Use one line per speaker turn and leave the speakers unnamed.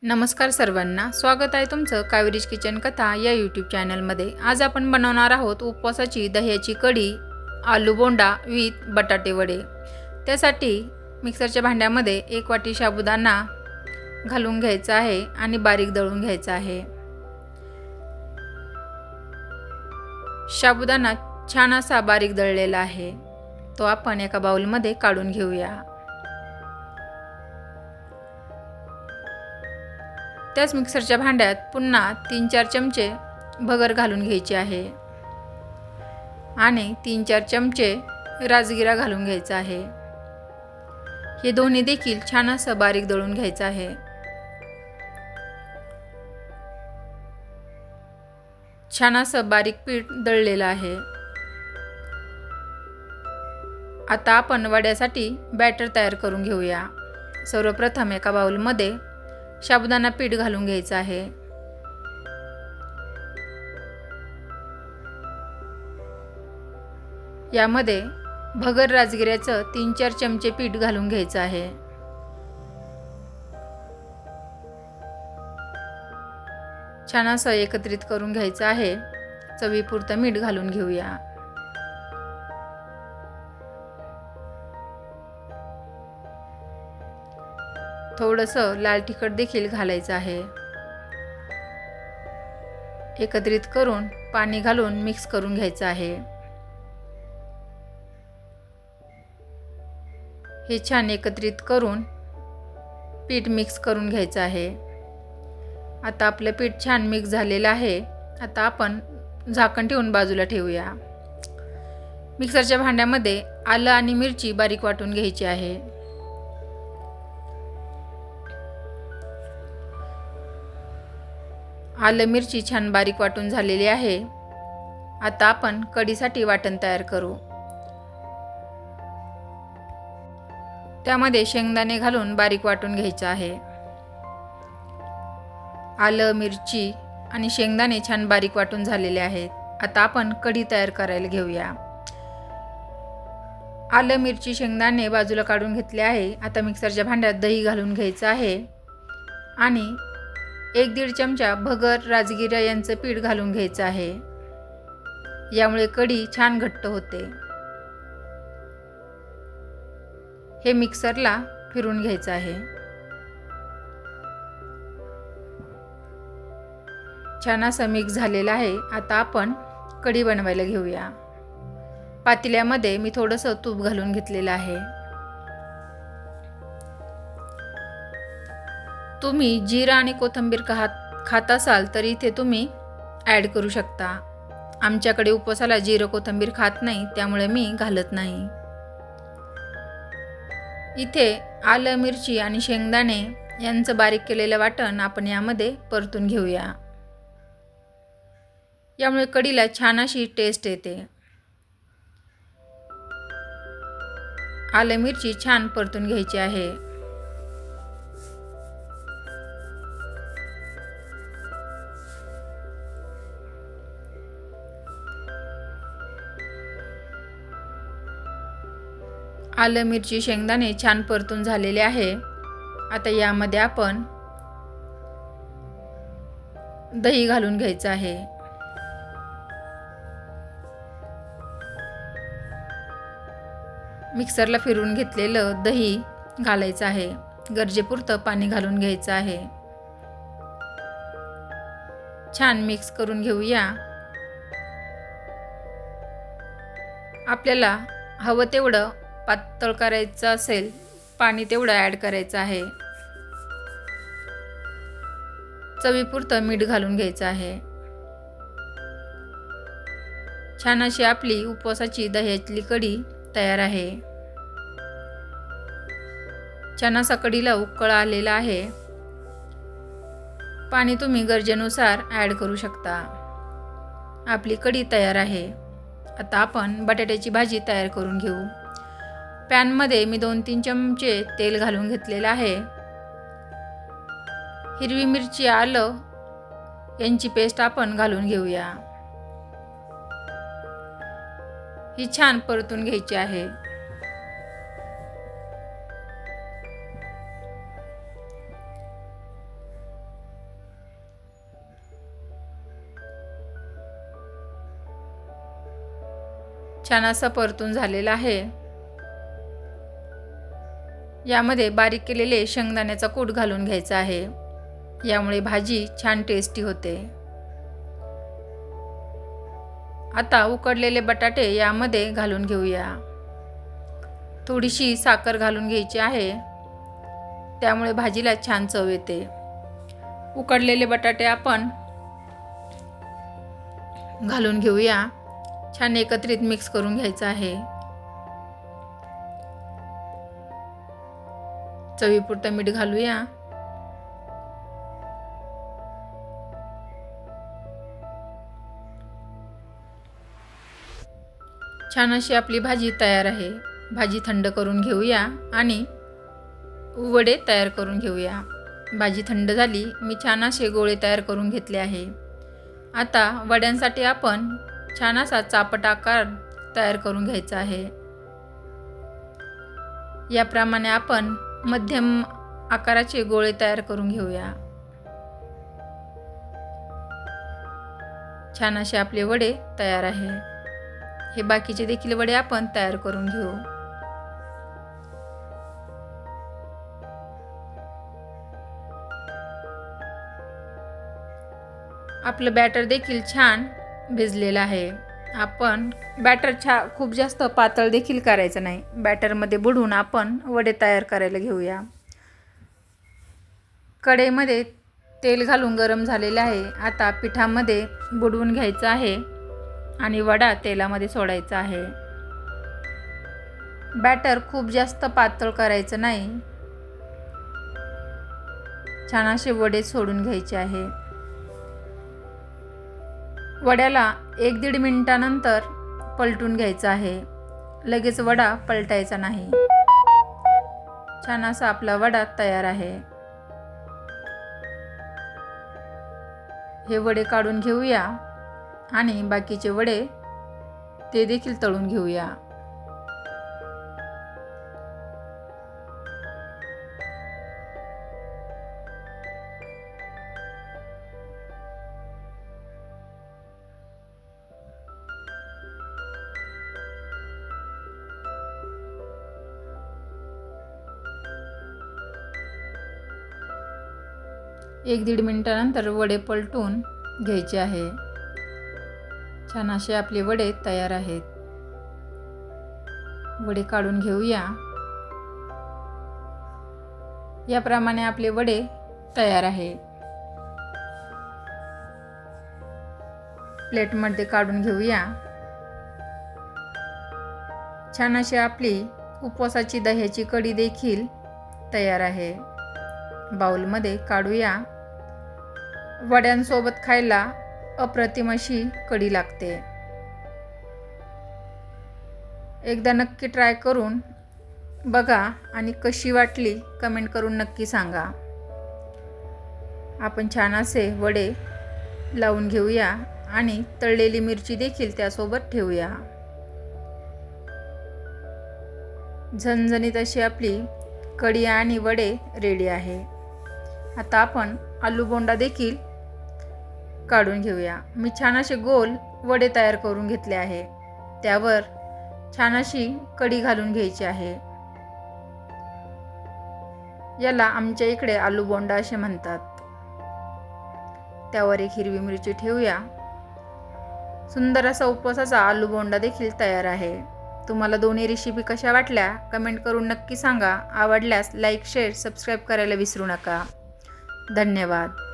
नमस्कार सर्वांना, स्वागत आहे तुमचं कावेरीज किचन कथा या यूट्यूब चॅनलमध्ये। आज आपण बनवणार आहोत उपवासाची दह्याची कढी, आलू बोंडा विथ बटाटे वडे। त्यासाठी मिक्सरच्या भांड्यामध्ये 1 वाटी साबुदाणा घालून घ्यायचा आहे आणि बारीक दळून घ्यायचा आहे। साबुदाणा छान असा बारीक दळलेला आहे, तो आपण एका बाउलमध्ये काढून घेऊया। त्याच मिक्सरच्या भांड्यात पुन्हा 3-4 चमचे भगर घालून घ्यायचे आहे आणि 3-4 चमचे राजगिरा घालून घ्यायचा आहे। हे दोन्ही देखील छान असं बारीक दळून घ्यायचं आहे। छान असं बारीक पीठ दळलेलं आहे। आता आपण वड्यासाठी बॅटर तयार करून घेऊया। सर्वप्रथम एका बाउलमध्ये साबुदाणा पीठ घालून घ्यायचं आहे। यामध्ये भगर राजगिऱ्याचं 3-4 चमचे पीठ घालून घ्यायचं आहे। छान असं एकत्रित करून घ्यायचं आहे। चवीपुरतं मीठ घालून घेऊया। थोडंसं लाल तिखट देखील घालायचं आहे। एकत्रित करून पाणी घालून मिक्स करून घ्यायचं आहे। हे छान एकत्रित करून पीठ मिक्स करून घ्यायचं आहे। आता आपलं पीठ छान मिक्स झालेलं आहे। आता आपण झाकण ठेवून बाजूला ठेवूया। मिक्सरच्या भांड्यामध्ये आलं आणि मिरची बारीक वाटून घ्यायची आहे। आलं मिरची छान बारीक वाटून झालेली आहे। आता आपण कढीसाठी वाटण तयार करू। त्यामध्ये शेंगदाणे घालून बारीक वाटून घ्यायचं आहे। आलं मिरची आणि शेंगदाणे छान बारीक वाटून झालेले आहेत। आता आपण कढी तयार करायला घेऊया। आलं मिरची शेंगदाणे बाजूला काढून घेतले आहे। आता मिक्सरच्या भांड्यात दही घालून घ्यायचं आहे आणि 1-1.5 चमचा भगर राजगिरा यांचं पीठ घालून घ्यायचं आहे। यामुळे कढी छान घट्ट होते। हे मिक्सरला फिरून घ्यायचं आहे। छान असं मिक्स झालेलं आहे। आता आपण कढी बनवायला घेऊया। पातेल्यामध्ये मी थोडंसं तूप घालून घेतलेलं आहे। तुम्ही जिरा आणि कोथिंबीर खात असाल तर इथे तुम्ही ॲड करू शकता। आमच्याकडे उपवासाला जिरं कोथिंबीर खात नाही, त्यामुळे मी घालत नाही। इथे आलं मिरची आणि शेंगदाणे यांचं बारीक केलेलं वाटण आपण यामध्ये परतून घेऊया। यामुळे कढीला छान अशी टेस्ट येते। आलं मिरची छान परतून घ्यायची आहे। आलं मिरची शेंगदाणे छान परतून झालेले आहे। आता यामध्ये आपण दही घालून घ्यायचं आहे। मिक्सरला फिरवून घेतलेलं दही घालायचं आहे। गरजेपुरतं पाणी घालून घ्यायचं आहे। छान मिक्स करून घेऊया। आपल्याला हवं तेवढं पातळ करायचं असेल, पाणी तेवढं ॲड करायचं आहे। चवीपुरतं मीठ घालून घ्यायचं आहे। छान अशी आपली उपवासाची दह्यातली कढी तयार आहे। छान असा कढीला उकळ आलेला आहे। पाणी तुम्ही गरजेनुसार ॲड करू शकता। आपली कढी तयार आहे। आता आपण बटाट्याची भाजी तयार करून घेऊ। पॅनमध्ये मी 2-3 चमचे तेल घालून घेतलेलं आहे। हिरवी मिरची आलं यांची पेस्ट आपण घालून घेऊया। ही छान परतून घ्यायची आहे। छान असा परतून झालेला आहे. यामध्ये बारीक केलेले शेंगदाण्याचा कूट घालून घ्यायचा आहे. यामुळे भाजी छान टेस्टी होते. आता उकडलेले बटाटे यामध्ये घालून घेऊया. थोडीशी साखर घालून घ्यायची आहे, त्यामुळे भाजीला छान चव येते. उकडलेले बटाटे आपण घालून घेऊया. छान एकत्रित मिक्स करून घ्यायचं आहे. चवीपुरतं मीठ घालूया. छान अशी आपली भाजी तयार आहे. भाजी थंड करून घेऊया आणि वडे तयार करून घेऊया. भाजी थंड झाली. मी छान असे गोळे तयार करून घेतले आहे. आता वड्यांसाठी आपण छान असा चापट आकार तयार करून घ्यायचा आहे. याप्रमाणे आपण मध्यम आकाराचे गोळे तयार करून घेऊया. छान असे आपले वडे तयार आहे. हे बाकीचे देखील वडे आपण तयार करून घेऊ. आपलं बॅटर देखील छान भिजलेलं आहे. आपण बॅटर खूप जास्त पातळ देखील करायचं नाही. बॅटरमध्ये बुडवून आपण वडे तयार करायला घेऊया. कढईमध्ये तेल घालून गरम झालेले आहे. आता पिठामध्ये बुडवून घ्यायचं आहे आणि वडा तेलामध्ये सोडायचा आहे. बॅटर खूप जास्त पातळ करायचं नाही. छान असे वडे सोडून घ्यायचे आहे. वड्याला 1-1.5 मिनिटानंतर पलटून घ्यायचं आहे. लगेच वडा पलटायचा नाही. छान असा आपला वडा तयार आहे. हे वडे काढून घेऊया आणि बाकीचे वडे ते देखील तळून घेऊया. एक 1.5 मिनिटानंतर वडे पलटून घ्यायचे आहे. छान असे आपले वडे तयार आहेत. वडे काढून घेऊया. याप्रमाणे आपले वडे तयार आहे. प्लेटमध्ये काढून घेऊया. छान अशी आपली उपवासाची दह्याची कढी देखील तयार आहे. बाउलमध्ये काढूया. वड्यांसोबत खायला अप्रतिम अशी कढी लागते. एकदा नक्की ट्राय करून बघा आणि कशी वाटली कमेंट करून नक्की सांगा. आपण छान असे वडे लावून घेऊया आणि तळलेली मिरची देखील त्यासोबत ठेवूया. झणझणीत अशी आपली कढी आणि वडे रेडी आहे. आता आपण आलू बोंडा देखील काढून घेऊया. मी छान असे गोल वडे तयार करून घेतले आहे. त्यावर छान अशी कढी घालून घ्यायची आहे. याला आमच्या इकडे आलू बोंडा असे म्हणतात. त्यावर एक हिरवी मिरची ठेवूया. सुंदर असा उपवासाचा आलू बोंडा देखील तयार आहे. तुम्हाला दोन्ही रेसिपी कशा वाटल्या कमेंट करून नक्की सांगा. आवडल्यास लाईक, शेअर, सबस्क्राईब करायला विसरू नका. धन्यवाद.